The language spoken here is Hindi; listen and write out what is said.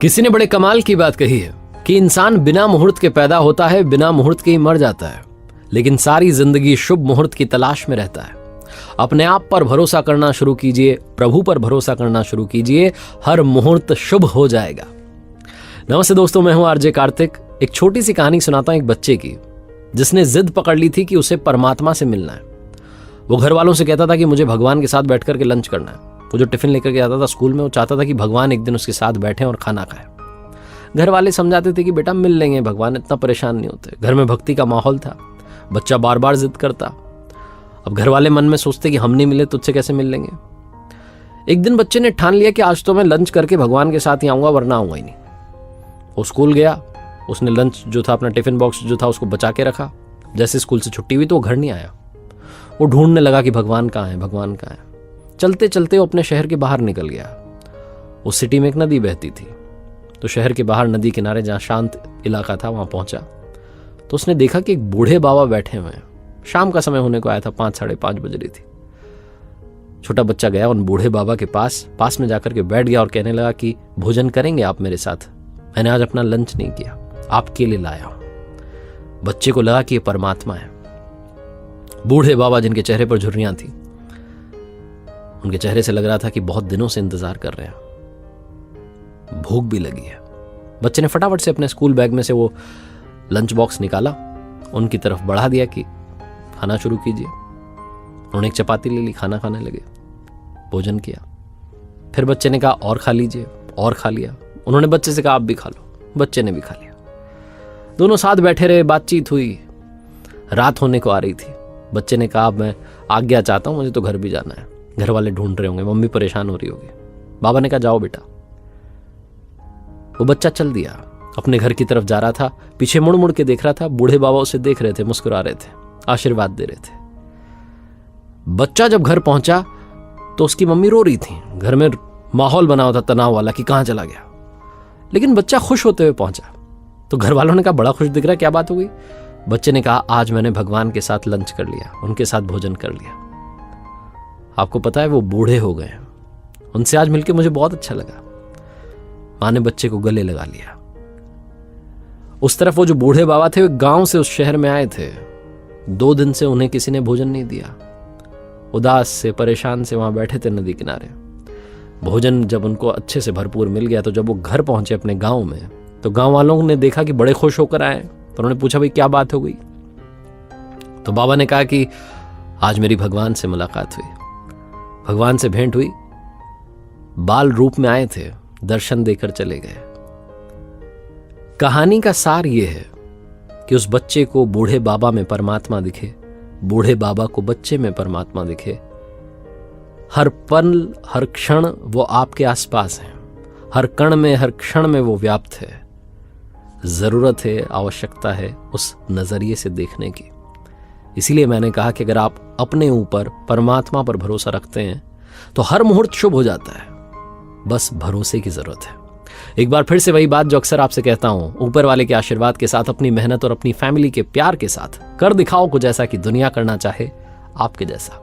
किसी ने बड़े कमाल की बात कही है कि इंसान बिना मुहूर्त के पैदा होता है, बिना मुहूर्त के ही मर जाता है, लेकिन सारी जिंदगी शुभ मुहूर्त की तलाश में रहता है। अपने आप पर भरोसा करना शुरू कीजिए, प्रभु पर भरोसा करना शुरू कीजिए, हर मुहूर्त शुभ हो जाएगा। नमस्ते दोस्तों, मैं हूं आरजे कार्तिक। एक छोटी सी कहानी सुनाता हूं एक बच्चे की, जिसने जिद पकड़ ली थी कि उसे परमात्मा से मिलना है। वो घर वालों से कहता था कि मुझे भगवान के साथ बैठ करके लंच करना है। वो जो टिफिन लेकर के आता था स्कूल में, वो चाहता था कि भगवान एक दिन उसके साथ बैठे और खाना खाए। घर वाले समझाते थे कि बेटा मिल लेंगे, भगवान इतना परेशान नहीं होते। घर में भक्ति का माहौल था, बच्चा बार बार जिद करता। अब घर वाले मन में सोचते कि हम नहीं मिले तुझसे कैसे मिल लेंगे। एक दिन बच्चे ने ठान लिया कि आज तो मैं लंच करके भगवान के साथ ही आऊंगा, वरना आऊंगा ही नहीं। वो स्कूल गया, उसने लंच जो था, अपना टिफिन बॉक्स जो था, उसको बचा के रखा। जैसे स्कूल से छुट्टी हुई तो वो घर नहीं आया। वो ढूंढने लगा कि भगवान कहाँ है, भगवान कहाँ है। चलते चलते वो अपने शहर के बाहर निकल गया। उस सिटी में एक नदी बहती थी, तो शहर के बाहर नदी किनारे जहाँ शांत इलाका था वहां पहुंचा तो उसने देखा कि एक बूढ़े बाबा बैठे हुए हैं। शाम का समय होने को आया था, 5 साढ़े 5 बज रही थी। छोटा बच्चा गया उन बूढ़े बाबा के पास में जाकर के बैठ गया और कहने लगा कि भोजन करेंगे आप मेरे साथ? मैंने आज अपना लंच नहीं किया, आपके लिए लाया हूं। बच्चे को लगा कि ये परमात्मा है। बूढ़े बाबा जिनके चेहरे पर झुर्रियां थी, उनके चेहरे से लग रहा था कि बहुत दिनों से इंतजार कर रहे हैं, भूख भी लगी है। बच्चे ने फटाफट से अपने स्कूल बैग में से वो लंच बॉक्स निकाला, उनकी तरफ बढ़ा दिया कि खाना शुरू कीजिए। उन्होंने एक चपाती ले ली, खाना खाने लगे, भोजन किया। फिर बच्चे ने कहा और खा लीजिए, और खा लिया। उन्होंने बच्चे से कहा आप भी खा लो, बच्चे ने भी खा लिया। दोनों साथ बैठे रहे, बातचीत हुई। रात होने को आ रही थी। बच्चे ने कहा मैं आज्ञा चाहता हूं, मुझे तो घर भी जाना है, घर वाले ढूंढ रहे होंगे, मम्मी परेशान हो रही होगी। बाबा ने कहा जाओ बेटा। वो बच्चा चल दिया, अपने घर की तरफ जा रहा था। पीछे मुड़ मुड़ के देख रहा था। बूढ़े बाबा उसे देख रहे थे, मुस्कुरा रहे थे, आशीर्वाद दे रहे थे। बच्चा जब घर पहुंचा तो उसकी मम्मी रो रही थी। घर में माहौल बना हुआ था तनाव वाला कि कहां चला गया। लेकिन बच्चा खुश होते हुए पहुंचा तो घर वालों ने कहा बड़ा खुश दिख रहा है, क्या बात हो गई? बच्चे ने कहा आज मैंने भगवान के साथ लंच कर लिया, उनके साथ भोजन कर लिया। आपको पता है वो बूढ़े हो गए, उनसे आज मिलकर मुझे बहुत अच्छा लगा। मां ने बच्चे को गले लगा लिया। उस तरफ वो जो बूढ़े बाबा थे, वो गांव से उस शहर में आए थे। 2 दिन से उन्हें किसी ने भोजन नहीं दिया। उदास से, परेशान से वहां बैठे थे नदी किनारे। भोजन जब उनको अच्छे से भरपूर मिल गया तो जब वो घर पहुंचे अपने गांव में, तो गांव वालों ने देखा कि बड़े खुश होकर आए। तो उन्होंने पूछा भाई क्या बात हो गई? तो बाबा ने कहा कि आज मेरी भगवान से मुलाकात हुई, भगवान से भेंट हुई। बाल रूप में आए थे, दर्शन देकर चले गए। कहानी का सार यह है कि उस बच्चे को बूढ़े बाबा में परमात्मा दिखे, बूढ़े बाबा को बच्चे में परमात्मा दिखे। हर पल, हर क्षण वो आपके आसपास हैं, हर कण में, हर क्षण में वो व्याप्त है। जरूरत है, आवश्यकता है उस नजरिए से देखने की। इसीलिए मैंने कहा कि अगर आप अपने ऊपर, परमात्मा पर भरोसा रखते हैं तो हर मुहूर्त शुभ हो जाता है। बस भरोसे की जरूरत है। एक बार फिर से वही बात जो अक्सर आपसे कहता हूं, ऊपर वाले के आशीर्वाद के साथ, अपनी मेहनत और अपनी फैमिली के प्यार के साथ कर दिखाओ कुछ ऐसा कि दुनिया करना चाहे आपके जैसा।